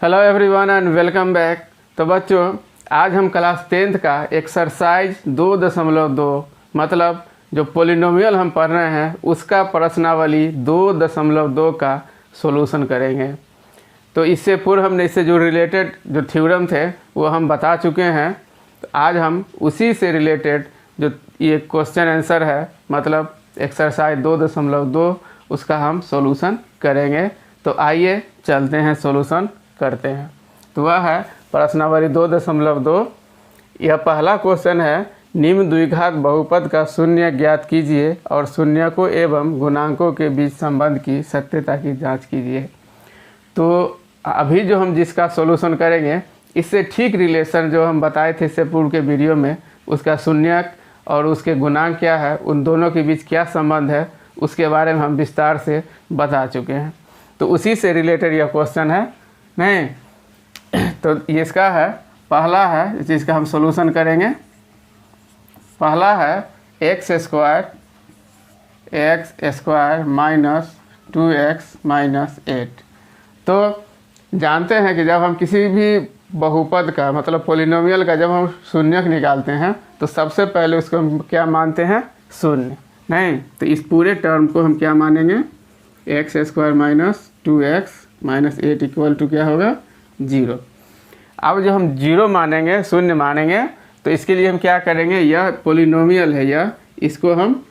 Hello everyone and welcome back. तो बच्चों, आज हम क्लास 10th का एक्सरसाइज 2.2 मतलब जो पोलिनोमियल हम पढ़ रहे हैं उसका प्रश्नावली 2.2 का सॉल्यूशन करेंगे। तो इससे पूर्व हमने इससे जो रिलेटेड जो थ्योरम थे वो हम बता चुके हैं। तो आज हम उसी से रिलेटेड जो ये क्वेश्चन आंसर है मतलब एक्सरसाइज 2.2 उसका हम सॉल्यूशन करेंगे। तो आइए चलते हैं सॉल्यूशन करते हैं। तो वह है प्रश्नावली 2.2। यह पहला क्वेश्चन है, निम्न द्विघात बहुपद का शून्य ज्ञात कीजिए और शून्यकों एवं गुणांकों के बीच संबंध की सत्यता की जांच कीजिए। तो अभी जो हम जिसका सॉल्यूशन करेंगे इससे ठीक रिलेशन जो हम बताए थे इससे पूर्व के वीडियो में, उसका शून्यक और उसके गुणांक क्या है, उन दोनों के बीच क्या संबंध है, उसके बारे में हम विस्तार से बता चुके हैं। तो उसी से रिलेटेड यह क्वेश्चन है नहीं। तो इसका है पहला है जिसका हम सॉल्यूशन करेंगे। पहला है x square minus 2x minus 8। तो जानते हैं कि जब हम किसी भी बहुपद का मतलब पोलिनोमियल का जब हम शून्यक निकालते हैं तो सबसे पहले उसको हम क्या मानते हैं, शून्य नहीं। तो इस पूरे टर्म को हम क्या मानेंगे, x square minus 2x minus 8 equal to क्या होगा, 0। अब जो हम 0 मानेंगे, शून्य मानेंगे, तो इसके लिए हम क्या करेंगे, यह पोलिनोमियल है, यह इसको हम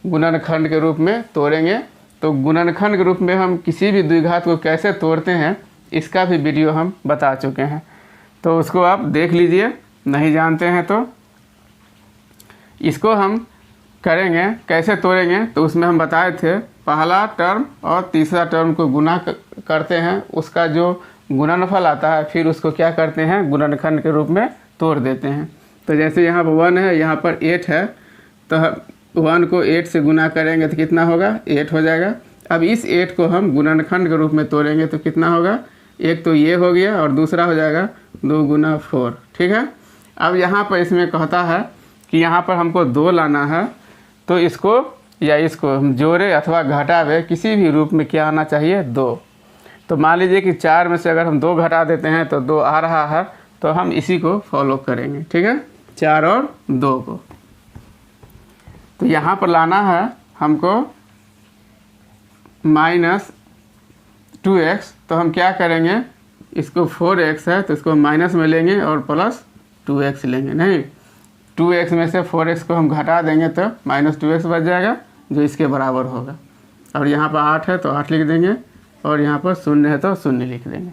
गुणनखंड के रूप में तोड़ेंगे। तो गुणनखंड के रूप में हम किसी भी द्विघात को कैसे तोड़ते हैं इसका भी वीडियो हम बता चुके हैं। तो उसको आप देख लीजिए, नहीं जानते हैं तो। इसको हम करेंगे कैसे तोड़ेंगे, तो उसमें हम बताए थे पहला टर्म और तीसरा टर्म को गुना करते हैं, उसका जो गुणनफल आता है फिर उसको क्या करते हैं, गुणनखंड के रूप में तोड़ देते हैं। तो जैसे यहाँ पर 1 है, यहाँ पर 8 है, तो 1 को 8 से गुना करेंगे तो कितना होगा, 8 हो जाएगा। अब इस 8 को हम गुणनखंड के रूप में तोड़ेंगे तो कितना होगा, एक तो ये हो गया और दूसरा हो जाएगा 2 गुना 4, ठीक है। अब यहाँ पर इसमें कहता है कि यहाँ पर हमको 2 लाना है, तो इसको या इसको हम जोड़े अथवा घटावे किसी भी रूप में क्या आना चाहिए, 2। तो मान लीजिए कि 4 में से अगर हम 2 घटा देते हैं तो 2 आ रहा है, तो हम इसी को फॉलो करेंगे, ठीक है, 4 और 2 को। तो यहाँ पर लाना है हमको माइनस 2x, तो हम क्या करेंगे, इसको 4x है तो इसको माइनस में लेंगे और प्लस 2x लेंगे। नहीं, 2x में से 4x को हम घटा देंगे तो माइनस 2x बच जाएगा जो इसके बराबर होगा। और यहाँ पर 8 है तो 8 लिख देंगे और यहाँ पर 0 है तो 0 लिख देंगे।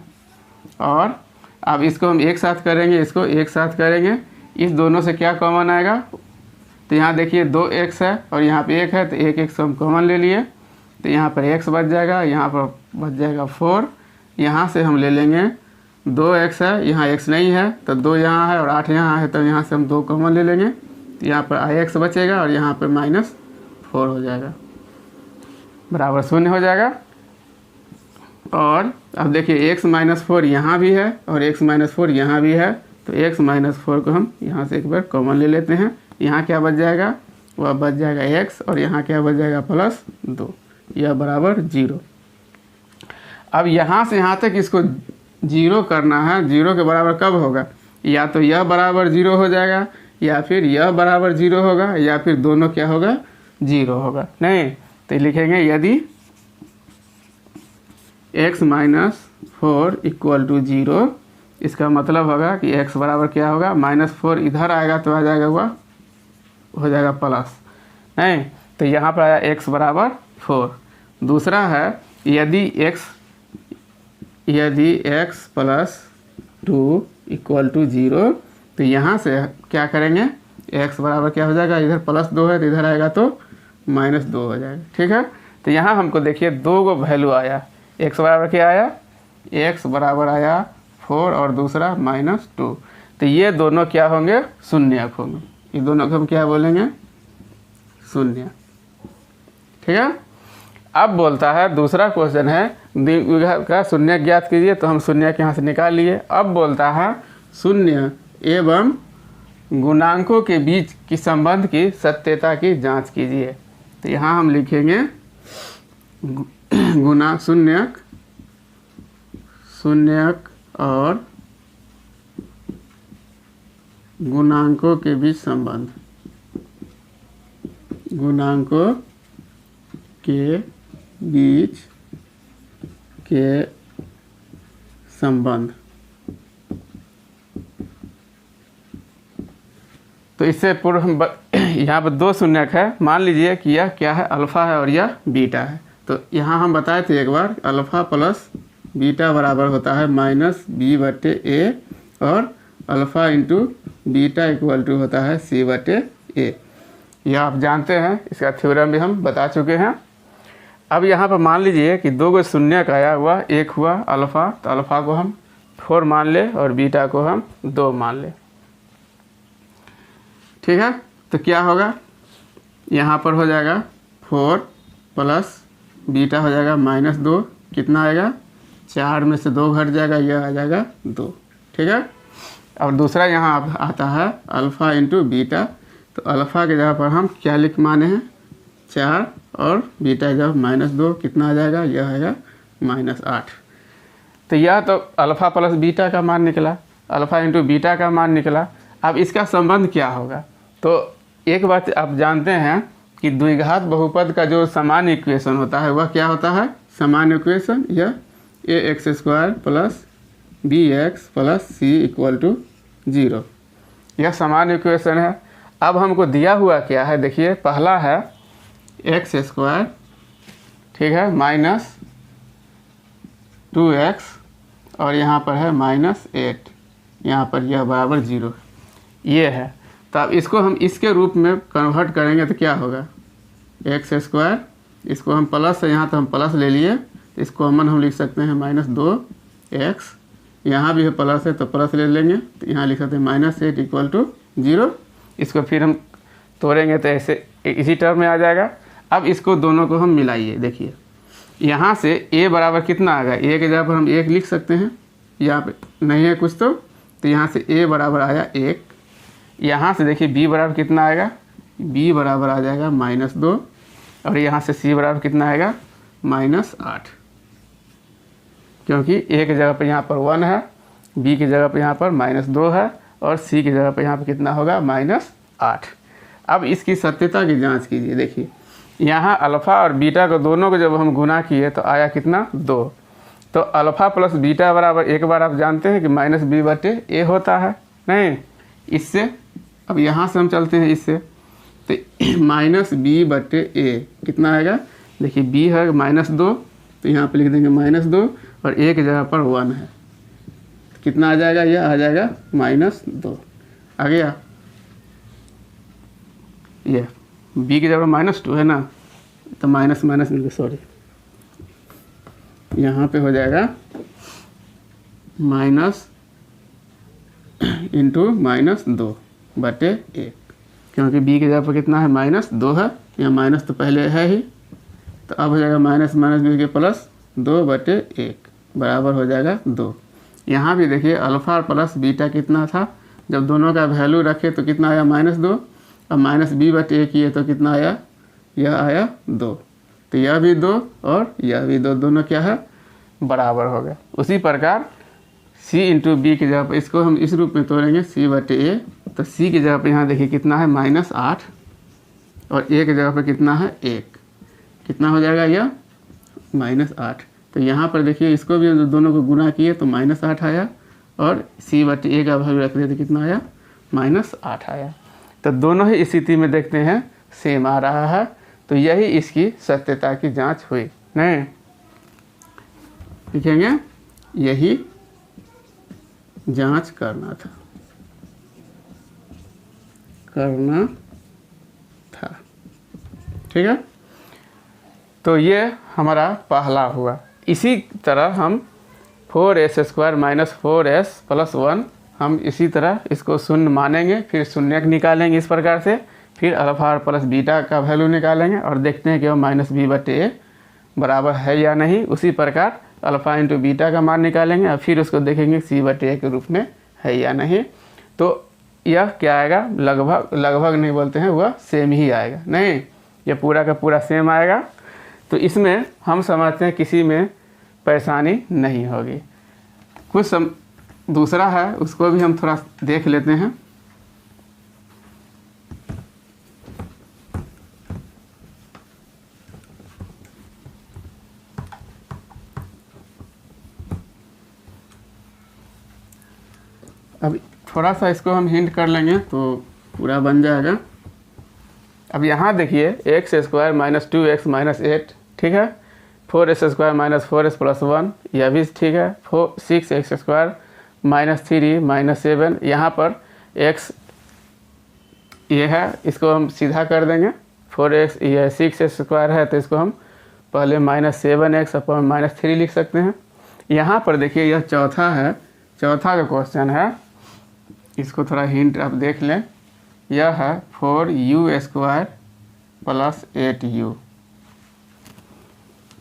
और अब इसको हम एक साथ करेंगे, इसको एक साथ करेंगे, इस दोनों से क्या कॉमन आएगा, तो यहाँ देखिए 2x है और यहाँ पे 1 है तो 1 हम कॉमन ले लिए, तो यहाँ पर x बच जाएगा, यहाँ पर बच जाएगा 4। यहाँ से हम ले लेंगे 2x है, यहाँ x नहीं है तो 2 यहाँ है और 8 यहाँ है, तो यहाँ से हम 2 कॉमन ले लेंगे, तो यहाँ पर ix बचेगा और यहाँ पर -4 हो जाएगा, बराबर 0 हो जाएगा। और अब देखिए x माइनस 4 यहाँ भी है और x माइनस 4 यहाँ भी है, तो x माइनस 4 को हम यहाँ से एक बार कॉमन ले लेते हैं। यहाँ क्या बच जाएगा, वह बच जाएगा x और यहाँ क्या बच जाएगा +2, यह बराबर 0। अब यहाँ से यहाँ तक इसको 0 करना है। 0 के बराबर कब होगा, या तो यह बराबर 0 हो जाएगा या फिर यह बराबर 0 होगा या फिर दोनों क्या होगा, 0 होगा। नहीं तो लिखेंगे यदि x माइनस 4 इक्वल टू 0, इसका मतलब होगा कि x बराबर क्या होगा, -4 इधर आएगा तो आ जाएगा वह हो जाएगा प्लस। नहीं तो यहाँ पर आया x बराबर 4। दूसरा है यदि x प्लस 2 इक्वल टू 0, तो यहाँ से क्या करेंगे, x बराबर क्या हो जाएगा, इधर +2 है तो इधर आएगा तो -2 हो जाएगा, ठीक है। तो यहाँ हमको देखिए 2 को वैल्यू आया, x बराबर क्या आया, x बराबर आया 4 और दूसरा -2, तो ये दोनों क्या होंगे, शून्यक होंगे। ये दोनों को हम क्या बोलेंगे, शून्य, ठीक है। अब बोलता है दूसरा क्वेश्चन है द्विघात का शून्य ज्ञात कीजिए, तो हम शून्य के यहाँ से निकाल लिए। अब बोलता है शून्य एवं गुणांकों के बीच की संबंध की सत्यता की जांच कीजिए। तो यहाँ हम लिखेंगे गुणा शून्यक और गुणांकों के बीच संबंध, गुणांकों के बीच के संबंध। तो इससे पूर्व हम यहाँ पर दो शून्यक है, मान लीजिए कि यह क्या है, अल्फ़ा है और यह बीटा है। तो यहाँ हम बताए थे एक बार, अल्फ़ा प्लस बीटा बराबर होता है माइनस बी बटे ए, और alpha into beta equal to होता है सी बटे ए। यह आप जानते हैं, इसका थ्योरम भी हम बता चुके हैं। अब यहाँ पर मान लीजिए कि दो गो शून्यक आया हुआ, एक हुआ अल्फ़ा, तो अल्फ़ा को हम 4 मान ले और बीटा को हम 2 मान ले। ठीक है, तो क्या होगा, यहाँ पर हो जाएगा 4 प्लस बीटा हो जाएगा -2, कितना आएगा, 4 में से 2 घट जाएगा, यह आ जाएगा 2। ठीक है, और दूसरा यहाँ आता है अल्फ़ा इंटू बीटा। तो अल्फ़ा के जगह पर हम क्या लिख माने हैं, 4, और बीटा की जगह -2, कितना आ जाएगा, यह आएगा -8। तो यह तो अल्फ़ा प्लस बीटा का मान निकला, अल्फ़ा इंटू बीटा का मान निकला। अब इसका संबंध क्या होगा, तो एक बात आप जानते हैं कि द्विघात बहुपद का जो सामान्य इक्वेशन होता है वह क्या होता है, सामान्य इक्वेशन यह ax² plus bx plus c equal to 0, यह सामान्य इक्वेशन है। अब हमको दिया हुआ क्या है, देखिए पहला है x², ठीक है, माइनस 2x, और यहाँ पर है -8, यहाँ पर यह बराबर 0, ये है। तो अब इसको हम इसके रूप में कन्वर्ट करेंगे तो क्या होगा, x², इसको हम प्लस है यहाँ, तो हम प्लस ले लिए, तो इसको कॉमन हम लिख सकते हैं -2x, यहाँ भी है प्लस है तो प्लस ले लेंगे, तो यहाँ लिख सकते हैं -8 इक्वल टू 0। इसको फिर हम तोड़ेंगे तो ऐसे इसी टर्म में आ जाएगा। अब इसको दोनों को हम मिलाइए, देखिए यहाँ से a बराबर कितना आ गया, a के जगह पर हम 1 लिख सकते हैं, यहाँ पे नहीं है कुछ तो यहाँ से a बराबर आया 1, यहाँ से देखिए b बराबर कितना आएगा, b बराबर आ जाएगा -2, और यहाँ से c बराबर कितना आएगा, -8, क्योंकि a की जगह पर यहाँ पर 1 है, b की जगह पर यहाँ पर -2 है, और c की जगह पर यहाँ पर कितना होगा, -8। अब इसकी सत्यता की जांच कीजिए, देखिए यहाँ अल्फ़ा और बीटा को दोनों को जब हम गुना किए तो आया कितना, 2। तो अल्फ़ा प्लस बीटा बराबर, एक बार आप जानते हैं कि -b बटे a होता है, नहीं, इससे अब यहाँ से हम चलते हैं इससे, तो -b बटे a कितना आएगा, देखिए b है -2, तो यहाँ पे लिख देंगे -2, और a की जगह पर 1 है, कितना आ जाएगा, यह आ जाएगा -2। आ गया, ये b की जगह -2 है ना, तो माइनस माइनस मिल गया, सॉरी, यहाँ पे हो जाएगा माइनस इंटू -2 बटे 1, क्योंकि b की जगह पर कितना है, -2 है, यहाँ माइनस तो पहले है ही, तो अब हो जाएगा माइनस माइनस मिल के प्लस 2 बटे 1 बराबर हो जाएगा 2। यहाँ भी देखिए अल्फ़ा प्लस बीटा कितना था, जब दोनों का वैल्यू रखे तो कितना आया, -2, अब -b बटे 1 किए तो कितना आया, यह आया 2, तो यह भी 2 और यह भी 2, दोनों क्या है, बराबर हो गए। उसी प्रकार c इंटू बी की जगह पर इसको हम इस रूप में तोड़ेंगे, c बटे a, तो c की जगह पर यहाँ देखिए कितना है, -8, और a की जगह पर कितना है, 1, कितना हो जाएगा यह, -8। तो यहाँ पर देखिए इसको भी दोनों को गुना किए तो -8 आया, और c बटे a का वैल्यू रख दिए तो कितना आया, -8 आया। तो दोनों ही स्थिति में देखते हैं सेम आ रहा है, तो यही इसकी सत्यता की जांच हुई, नहीं लिखेंगे, यही जांच करना था, ठीक है। तो ये हमारा पहला हुआ। इसी तरह हम 4s² - 4s + 1 हम इसी तरह इसको शून्य मानेंगे, फिर शून्यक निकालेंगे इस प्रकार से, फिर अल्फ़ा प्लस बीटा का वैल्यू निकालेंगे और देखते हैं कि वह -b बटे a बराबर है या नहीं। उसी प्रकार अल्फ़ा इंटू बीटा का मान निकालेंगे और फिर उसको देखेंगे c बटे a के रूप में है या नहीं। तो यह क्या आएगा, लगभग नहीं बोलते हैं, वह सेम ही आएगा, नहीं, यह पूरा का पूरा सेम आएगा। तो इसमें हम समझते हैं किसी में परेशानी नहीं होगी। कुछ दूसरा है उसको भी हम थोड़ा देख लेते हैं। अब थोड़ा सा इसको हम हिंट कर लेंगे तो पूरा बन जाएगा। अब यहाँ देखिए x square minus 2x minus 8, ठीक है। 4s square minus 4s plus 1, यह भी ठीक है। 6x स्क्वायर माइनस 3 माइनस 7, यहाँ पर x ये है, इसको हम सीधा कर देंगे। 4x ये 6x स्क्वायर है तो इसको हम पहले माइनस 7x अपॉन माइनस 3 लिख सकते हैं। यहाँ पर देखिए यह चौथा है, चौथा जो क्वेश्चन है इसको थोड़ा हिंट आप देख लें। यह है 4u स्क्वायर प्लस 8u,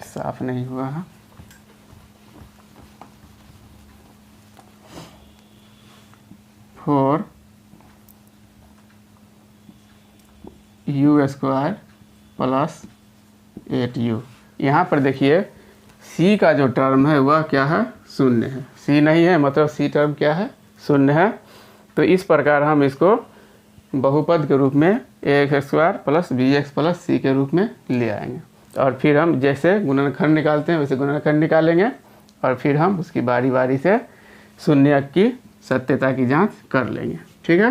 साफ नहीं हुआ है। Four you square plus 8u। यहाँ पर देखिए c का जो टर्म है वह क्या है, शून्य है। c नहीं है मतलब c टर्म क्या है, शून्य है। तो इस प्रकार हम इसको बहुपद के रूप में ax square plus bx plus c के रूप में ले आएंगे और फिर हम जैसे गुणनखंड निकालते हैं वैसे गुणनखंड निकालेंगे और फिर हम उसकी बारी बारी से शून्य की सत्यता की जांच कर लेंगे, ठीक है।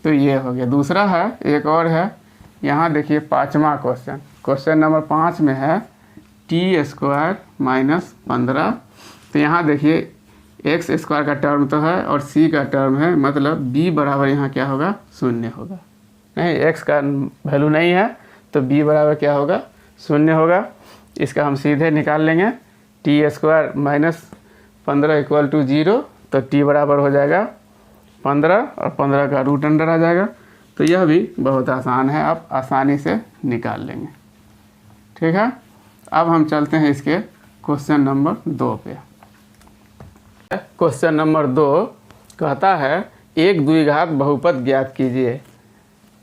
तो ये हो गया। दूसरा है, एक और है, यहाँ देखिए पाँचवा क्वेश्चन, क्वेश्चन नंबर 5 में है टी स्क्वायर माइनस 15। तो यहाँ देखिए एक्स स्क्वायर का टर्म तो है और सी का टर्म है, मतलब बी बराबर यहाँ क्या होगा, शून्य होगा। नहीं, एक्स का वैल्यू नहीं है तो बी बराबर क्या होगा, शून्य होगा। इसका हम सीधे निकाल लेंगे। T square minus 15 equal to 0, तो टी बराबर हो जाएगा 15 और 15 का रूट अंडर आ जाएगा। तो यह भी बहुत आसान है, आप आसानी से निकाल लेंगे, ठीक है। अब हम चलते हैं इसके क्वेश्चन नंबर 2 पे। क्वेश्चन नंबर 2 कहता है एक द्विघात बहुपद ज्ञात कीजिए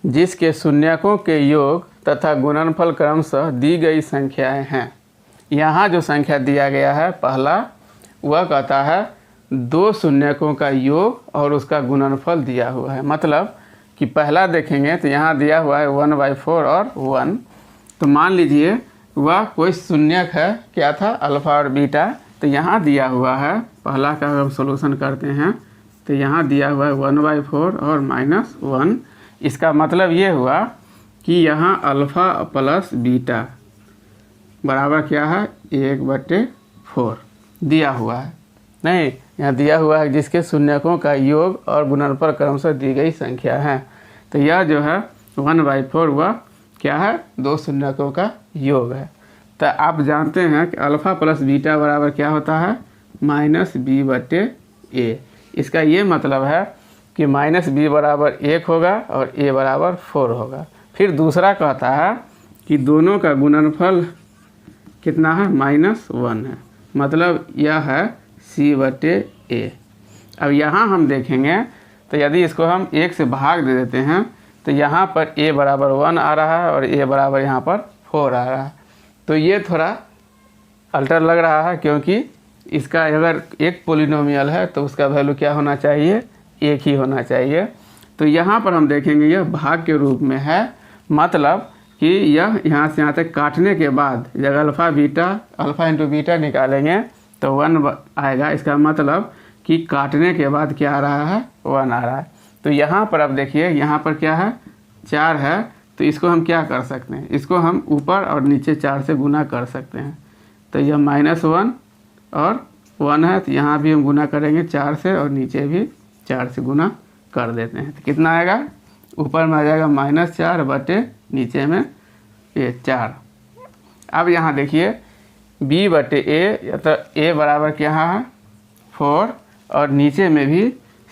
जिसके शून्यकों के योग तथा गुणनफल क्रमशः दी गई संख्याएं हैं। यहाँ जो संख्या दिया गया है पहला, वह कहता है दो शून्यकों का योग और उसका गुणनफल दिया हुआ है। मतलब कि पहला देखेंगे तो यहाँ दिया हुआ है 1/4 और 1। तो मान लीजिए वह कोई शून्यक है, क्या था, अल्फ़ा और बीटा। तो यहाँ दिया हुआ है, पहला का हम सॉल्यूशन करते हैं तो यहाँ दिया हुआ है 1/4 और -1। इसका मतलब ये हुआ कि यहाँ अल्फ़ा प्लस बीटा बराबर क्या है, 1/4 दिया हुआ है। नहीं, यहाँ दिया हुआ है जिसके शून्यकों का योग और गुणनफल क्रमशः दी गई संख्या है। तो यह जो है 1/4 वह क्या है, दो शून्यकों का योग है। तो आप जानते हैं कि अल्फ़ा प्लस बीटा बराबर क्या होता है, -b/a। इसका ये मतलब है कि -b बराबर 1 होगा और a बराबर 4 होगा। फिर दूसरा कहता है कि दोनों का गुणनफल कितना है, -1 है, मतलब यह है c/a। अब यहाँ हम देखेंगे तो यदि इसको हम 1 से भाग दे देते हैं तो यहाँ पर a बराबर 1 आ रहा है और a बराबर यहाँ पर 4 आ रहा है। तो ये थोड़ा अल्टर लग रहा है क्योंकि इसका अगर एक पोलिनोमियल है तो उसका वैल्यू क्या होना चाहिए, 1 ही होना चाहिए। तो यहाँ पर हम देखेंगे यह भाग के रूप में है, मतलब कि यह यहाँ से यहाँ तक काटने के बाद जब अल्फ़ा इंटू बीटा निकालेंगे तो 1 आएगा। इसका मतलब कि काटने के बाद क्या आ रहा है, 1 आ रहा है। तो यहाँ पर अब देखिए यहाँ पर क्या है, 4 है। तो इसको हम क्या कर सकते हैं, इसको हम ऊपर और नीचे 4 से गुना कर सकते हैं। तो यह -1 और 1 है, तो यहाँ भी हम गुना करेंगे 4 से और नीचे भी 4 से गुना कर देते हैं। तो कितना आएगा, ऊपर में आ जाएगा -4 बटे नीचे में ये 4। अब यहाँ देखिए b/a, तो a बराबर क्या है, 4 और नीचे में भी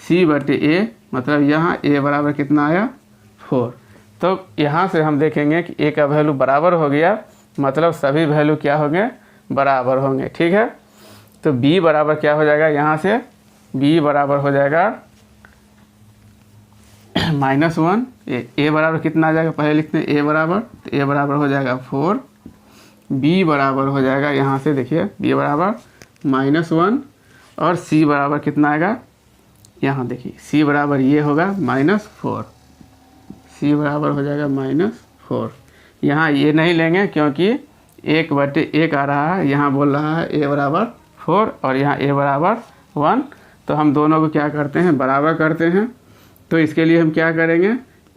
c/a, मतलब यहाँ a बराबर कितना आया, 4। तो यहाँ से हम देखेंगे कि a का वैल्यू बराबर हो गया, मतलब सभी वैल्यू क्या होंगे, बराबर होंगे, ठीक है। तो b बराबर क्या हो जाएगा, यहाँ से b बराबर हो जाएगा -1। a बराबर कितना आ जाएगा, पहले लिखते हैं a बराबर, तो a बराबर हो जाएगा 4। b बराबर हो जाएगा यहाँ से देखिए b बराबर -1 और c बराबर कितना आएगा, यहाँ देखिए सी बराबर ये होगा -4, सी बराबर हो जाएगा -4। यहाँ ये नहीं लेंगे क्योंकि 1/1 आ रहा है, यहाँ बोल रहा है a बराबर 4 और यहाँ a बराबर 1, तो हम दोनों को क्या करते हैं, बराबर करते हैं। तो इसके लिए हम क्या करेंगे,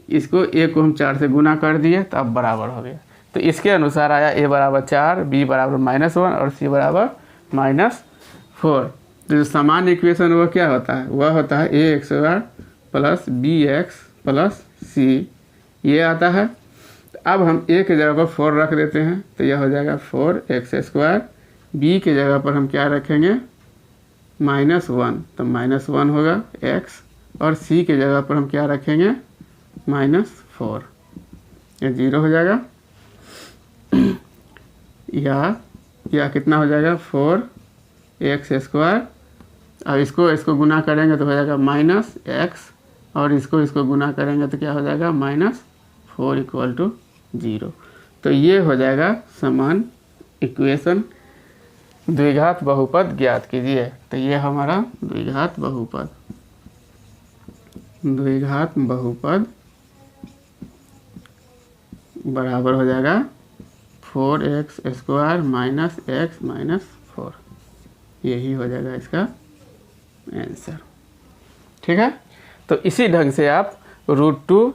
इसको a को हम 4 से गुना कर दिए तो अब बराबर हो गया। तो इसके अनुसार आया a बराबर 4, b बराबर -1 और c बराबर -4। तो जो सामान्य इक्वेशन वो क्या होता है, वह होता है ax² plus bx plus c, ये आता है। तो अब हम a की जगह पर 4 रख देते हैं तो यह हो जाएगा 4x², b की जगह पर हम क्या रखेंगे -1 तो -1 होगा x, और c की जगह पर हम क्या रखेंगे -4, ये 0 हो जाएगा। या कितना हो जाएगा 4x², अब इसको गुना करेंगे तो हो जाएगा -x, और इसको गुना करेंगे तो क्या हो जाएगा -4 = 0। तो ये हो जाएगा समान इक्वेशन। द्विघात बहुपद ज्ञात कीजिए। तो ये हमारा द्विघात बहुपद बराबर हो जाएगा 4x² - x - 4, यही हो जाएगा इसका आंसर। ठीक है, तो इसी ढंग से आप √2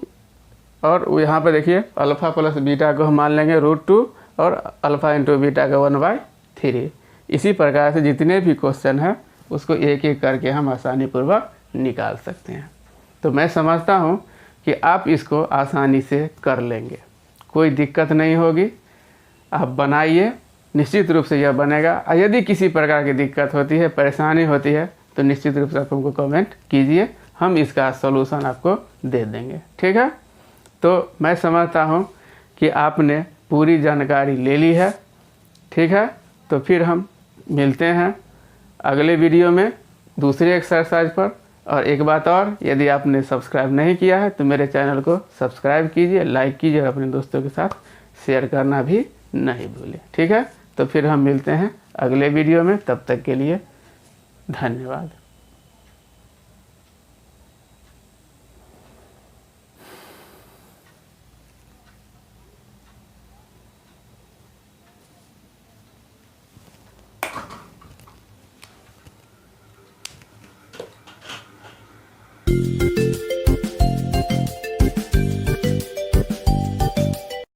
और यहाँ पर देखिए अल्फ़ा प्लस बीटा को हम मान लेंगे √2 और अल्फ़ा इंटू बीटा का 1/3। इसी प्रकार से जितने भी क्वेश्चन हैं उसको एक एक करके हम आसानी पूर्वक निकाल सकते हैं। तो मैं समझता हूँ कि आप इसको आसानी से कर लेंगे, कोई दिक्कत नहीं होगी। आप बनाइए, निश्चित रूप से यह बनेगा। यदि किसी प्रकार की दिक्कत होती है, परेशानी होती है तो निश्चित रूप से आप हमको कमेंट कीजिए, हम इसका सलूशन आपको दे देंगे। ठीक है, तो मैं समझता हूँ कि आपने पूरी जानकारी ले ली है। ठीक है, तो फिर हम मिलते हैं अगले वीडियो में दूसरे एक्सरसाइज पर। और एक बात और, यदि आपने सब्सक्राइब नहीं किया है तो मेरे चैनल को सब्सक्राइब कीजिए, लाइक कीजिए और अपने दोस्तों के साथ शेयर करना भी नहीं भूलें। ठीक है, तो फिर हम मिलते हैं अगले वीडियो में, तब तक के लिए धन्यवाद।